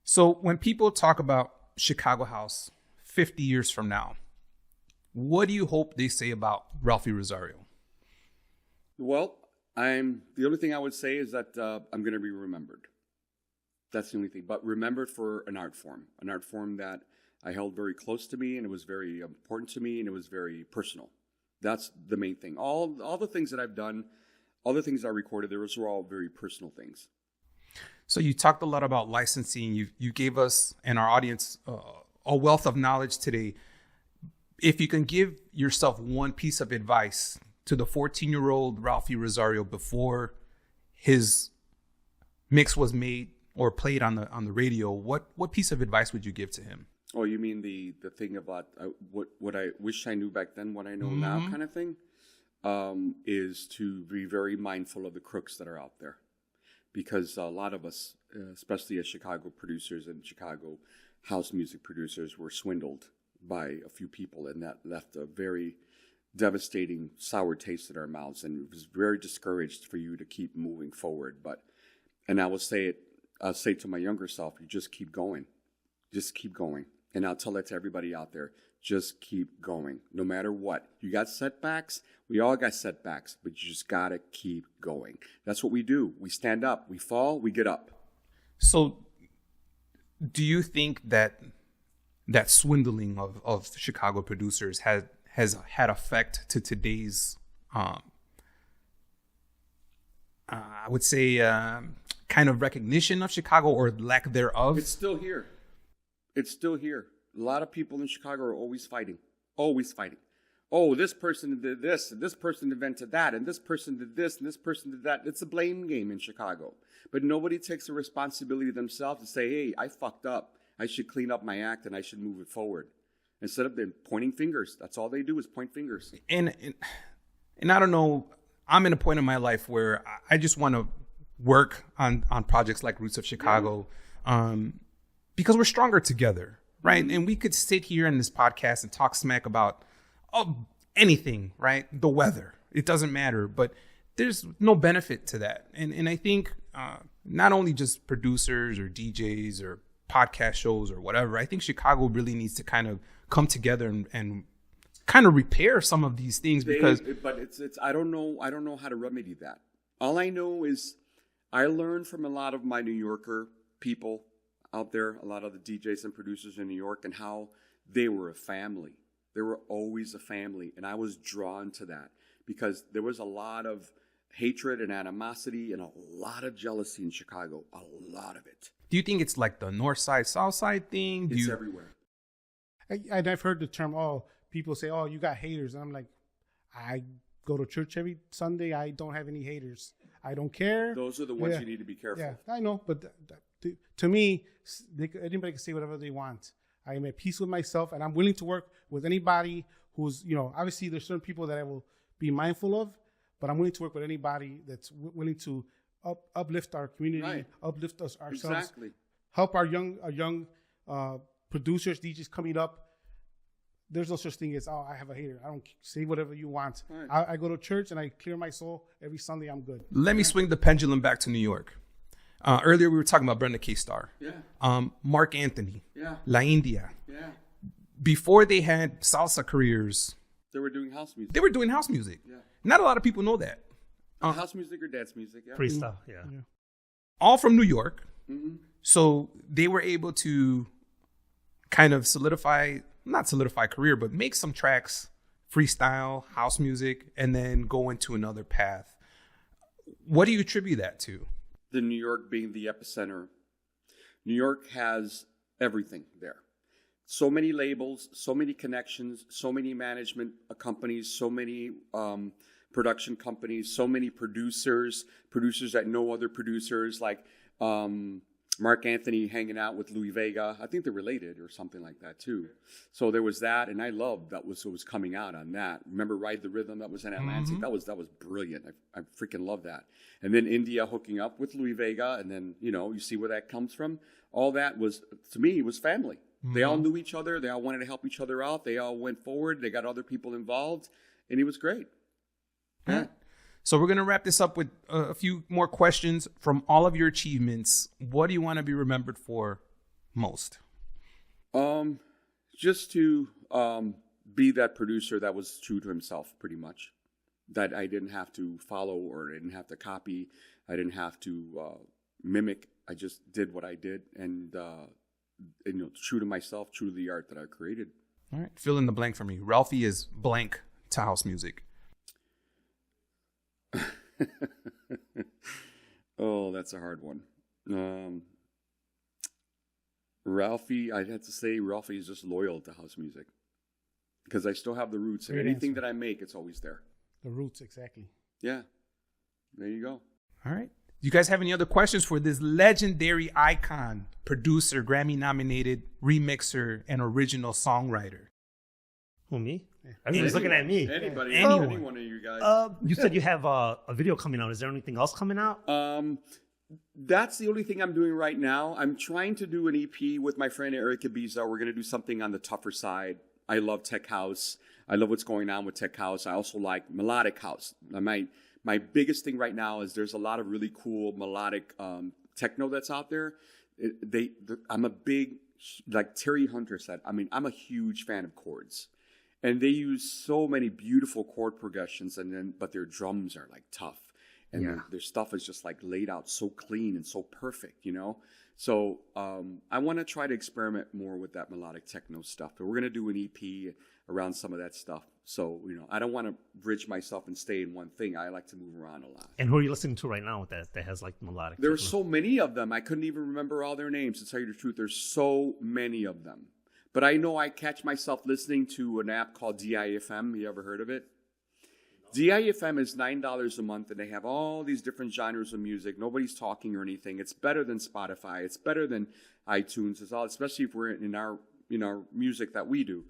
A: So when people talk about Chicago House 50 years from now, what do you hope they say about Ralphi Rosario?
C: Well, the only thing I would say is that I'm going to be remembered. That's the only thing. But remembered for an art form that I held very close to me, and it was very important to me, and it was very personal. That's the main thing. All the things that I've done, all the things I recorded, those were all very personal things.
A: So you talked a lot about licensing. You gave us and our audience a wealth of knowledge today. If you can give yourself one piece of advice to the 14-year-old Ralphi Rosario before his mix was made or played on the radio, what piece of advice would you give to him?
C: Oh, you mean the thing about what I wish I knew back then, what I know now kind of thing? Is to be very mindful of the crooks that are out there. Because a lot of us, especially as Chicago producers in Chicago, house music producers were swindled by a few people, and that left a very devastating sour taste in our mouths, and it was very discouraged for you to keep moving forward. And I'll say to my younger self, you just keep going. Just keep going. And I'll tell that to everybody out there. Just keep going. No matter what. You got setbacks. We all got setbacks, but you just got to keep going. That's what we do. We stand up. We fall. We get up.
A: So do you think that swindling of Chicago producers has had effect to today's, I would say, kind of recognition of Chicago or lack thereof?
C: It's still here. It's still here. A lot of people in Chicago are always fighting. Always fighting. Oh, this person did this, and this person invented that, and this person did this, and this person did that. It's a blame game in Chicago. But nobody takes the responsibility themselves to say, hey, I fucked up. I should clean up my act, and I should move it forward. Instead of them pointing fingers. That's all they do is point fingers.
A: And I don't know, I'm in a point in my life where I just want to work on projects like Rootz of Chicago because we're stronger together, right? And we could sit here in this podcast and talk smack about anything, right? The weather. It doesn't matter, but there's no benefit to that. And I think not only just producers or DJs or podcast shows or whatever, I think Chicago really needs to kind of come together and kind of repair some of these things because
C: it's I don't know how to remedy that. All I know is I learned from a lot of my New Yorker people out there, a lot of the DJs and producers in New York, and how they were a family. They were always a family, and I was drawn to that because there was a lot of hatred and animosity and a lot of jealousy in Chicago, a lot of it.
A: Do you think it's like the north side, south side thing?
C: It's everywhere.
B: I've heard the term, people say, you got haters. And I'm like, I go to church every Sunday. I don't have any haters. I don't care.
C: Those are the ones you need to be careful.
B: Yeah, I know. But to me, anybody can say whatever they want. I am at peace with myself, and I'm willing to work with anybody who's, obviously there's certain people that I will be mindful of, but I'm willing to work with anybody that's willing to uplift our community,
C: right.
B: Uplift us ourselves,
C: exactly.
B: Help our young producers, DJs coming up. There's no such thing as, I have a hater. I don't say whatever you want. Right. I go to church and I clear my soul every Sunday. I'm good.
A: Let me swing the pendulum back to New York. Earlier we were talking about Brenda K-Star.
C: Yeah.
A: Mark Anthony.
C: Yeah.
A: La India.
C: Yeah.
A: Before they had salsa careers,
C: they were doing house music.
A: Yeah.
C: Not
A: a lot of people know that.
C: House music or dance music. Yeah.
D: Freestyle. Yeah.
A: All from New York.
C: Mm-hmm.
A: So they were able to kind of not solidify career, but make some tracks, freestyle, house music, and then go into another path. What do you attribute that to?
C: The New York being the epicenter. New York has everything there. So many labels, so many connections, so many management companies, so many production companies, so many producers that know other producers, like Mark Anthony hanging out with Louis Vega. I think they're related or something like that too. So there was that, and I loved that was coming out on that. Remember Ride the Rhythm? That was in Atlantic.
A: Mm-hmm.
C: That was brilliant. I freaking love that. And then India hooking up with Louis Vega, and then you see where that comes from. All that was, to me, was family. Mm-hmm. They all knew each other. They all wanted to help each other out. They all went forward. They got other people involved, and it was great.
A: Yeah. So we're going to wrap this up with a few more questions. From all of your achievements, what do you want to be remembered for most?
C: Just to be that producer that was true to himself, pretty much. That I didn't have to follow or I didn't have to copy. I didn't have to mimic. I just did what I did and true to myself, true to the art that I created.
A: All right. Fill in the blank for me. Ralphie is blank to house music.
C: Oh, that's a hard one. Ralphie, I'd have to say Ralphie is just loyal to house music because I still have the roots. And anything that I make, it's always there.
B: The roots, exactly.
C: Yeah. There you go.
A: All right. Do you guys have any other questions for this legendary icon, producer, Grammy-nominated, remixer, and original songwriter?
D: Who, me? Everybody's looking at me.
C: Anybody. Any one of you guys.
D: You said you have a video coming out. Is there anything else coming out?
C: That's the only thing I'm doing right now. I'm trying to do an EP with my friend Eric Ibiza. We're going to do something on the tougher side. I love tech house. I love what's going on with tech house. I also like melodic house. My biggest thing right now is there's a lot of really cool melodic techno that's out there. I'm a big, like Terry Hunter said, I'm a huge fan of chords. And they use so many beautiful chord progressions, but their drums are like tough. And their stuff is just like laid out so clean and so perfect, you know? So I want to try to experiment more with that melodic techno stuff. But we're going to do an EP around some of that stuff. So, I don't want to bridge myself and stay in one thing. I like to move around a lot.
D: And who are you listening to right now with that has like melodic
C: There are
D: techno?
C: so many of them. I couldn't even remember all their names. To tell you the truth, there's so many of them. But I know I catch myself listening to an app called DIFM. You ever heard of it? DIFM is $9 a month, and they have all these different genres of music. Nobody's talking or anything. It's better than Spotify. It's better than iTunes. It's all, especially if we're in our music that we do.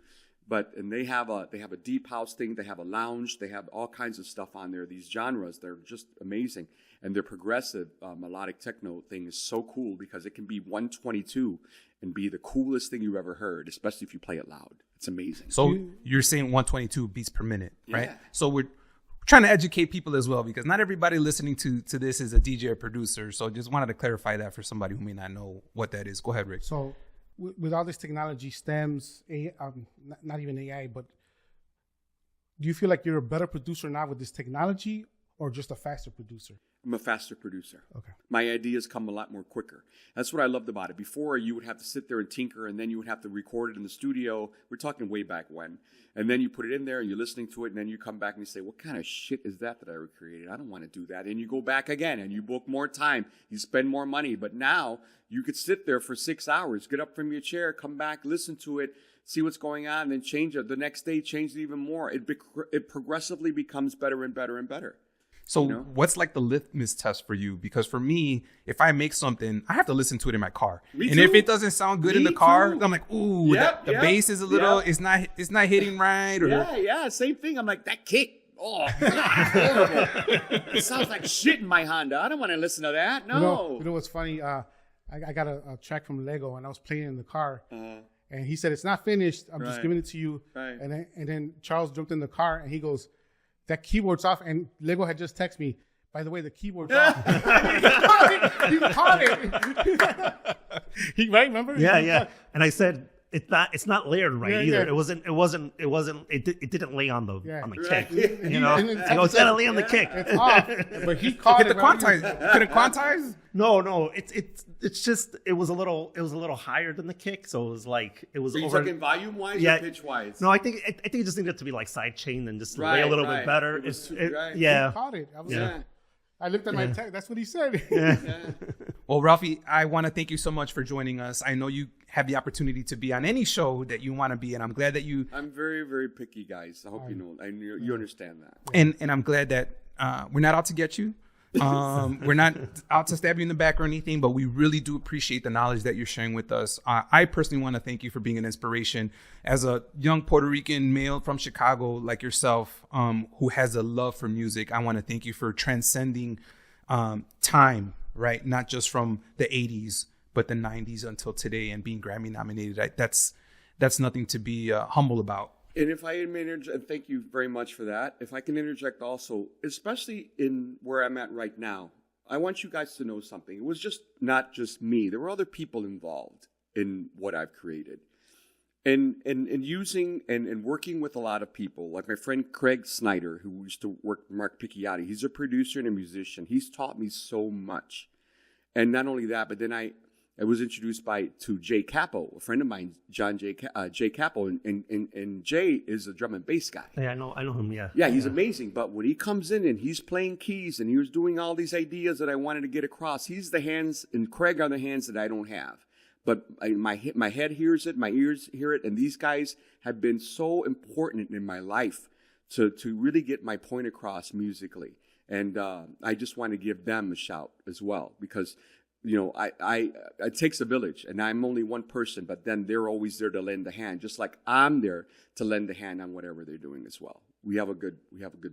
C: And they have a deep house thing. They have a lounge. They have all kinds of stuff on there. These genres, they're just amazing. And their progressive melodic techno thing is so cool because it can be 122 and be the coolest thing you ever heard, especially if you play it loud. It's amazing.
A: So you're saying 122 beats per minute, right?
C: Yeah.
A: So we're trying to educate people as well, because not everybody listening to this is a DJ or producer. So just wanted to clarify that for somebody who may not know what that is. Go ahead, Rick.
B: So with all this technology stems, not even AI, but do you feel like you're a better producer now with this technology or just a faster producer?
C: I'm a faster producer.
B: Okay.
C: My ideas come a lot more quicker. That's what I loved about it. Before, you would have to sit there and tinker, and then you would have to record it in the studio. We're talking way back when. And then you put it in there, and you're listening to it, and then you come back and you say, what kind of shit is that I recreated? I don't want to do that. And you go back again, and you book more time. You spend more money. But now, you could sit there for 6 hours, get up from your chair, come back, listen to it, see what's going on, and then change it. The next day, change it even more. It progressively becomes better and better and better.
A: So what's like the litmus test for you? Because for me, if I make something, I have to listen to it in my car.
C: Me
A: and
C: too.
A: if it doesn't sound good in the car, I'm like, ooh, the bass is a little, it's not hitting right. Or
C: Yeah, same thing. I'm like, that kick. Oh, God, horrible. It sounds like shit in my Honda. I don't want to listen to that. No.
B: You know what's funny? I got a track from Lego, and I was playing in the car. And he said, it's not finished. I'm just giving it to you. Right. And then Charles jumped in the car, and he goes, that keyboard's off. And Lego had just texted me, by the way, the keyboard's off. He caught it. Right, remember?
D: Yeah. And I said, it's not layered right either.
B: Yeah.
D: It didn't lay on the
B: Right.
D: kick. I go, it's gotta lay on the kick.
B: It's off. But he caught
A: Hit
B: it.
A: the quantize. Could it quantize?
D: No, it's just it was a little higher than the kick, so it was like it was
C: Are you
D: over.
C: talking volume wise or pitch wise?
D: No, I think it just needed to be like side chained and just lay a little bit better.
C: It was
B: He caught it. I looked at my text. That's what he said.
A: Well, Ralphie, I want to thank you so much for joining us. I know you have the opportunity to be on any show that you want to be, and I'm glad that you.
C: I'm very, very picky, guys. I hope you know. You understand that.
A: And I'm glad that we're not out to get you. We're not out to stab you in the back or anything, but we really do appreciate the knowledge that you're sharing with us. I personally want to thank you for being an inspiration as a young Puerto Rican male from Chicago like yourself, who has a love for music. I want to thank you for transcending time, right? Not just from the 80s, but the 90s until today, and being Grammy nominated. That's nothing to be humble about.
C: And if I may interject, thank you very much for that. If I can interject also, especially in where I'm at right now, I want you guys to know something. It was not just me. There were other people involved in what I've created. And using and working with a lot of people, like my friend Craig Snyder, who used to work with Mark Picchiotti. He's a producer and a musician. He's taught me so much. And not only that, but then I was introduced to Jay Capo, a friend of mine, Jay Capo, and Jay is a drum and bass guy.
D: Yeah, I know him. Yeah,
C: yeah, he's amazing. But when he comes in and he's playing keys and he was doing all these ideas that I wanted to get across, he's the hands, and Craig are the hands that I don't have. But my head hears it, my ears hear it, and these guys have been so important in my life to really get my point across musically. And I just want to give them a shout as well, because it takes a village, and I'm only one person, but then they're always there to lend a hand, just like I'm there to lend a hand on whatever they're doing as well. We have a good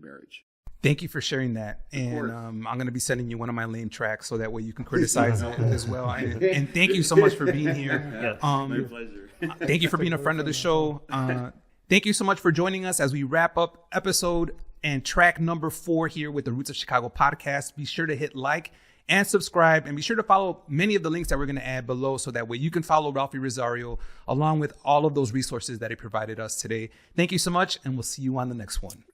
C: marriage.
A: Thank you for sharing that. And I'm going to be sending you one of my lame tracks so that way you can criticize it as well. And thank you so much for being here.
C: My pleasure.
A: Thank you for being a friend of the show. Thank you so much for joining us as we wrap up episode and track number 4 here with the Rootz of Chicago podcast. Be sure to hit like and subscribe, and be sure to follow many of the links that we're going to add below so that way you can follow Ralphi Rosario along with all of those resources that he provided us today. Thank you so much, and we'll see you on the next one.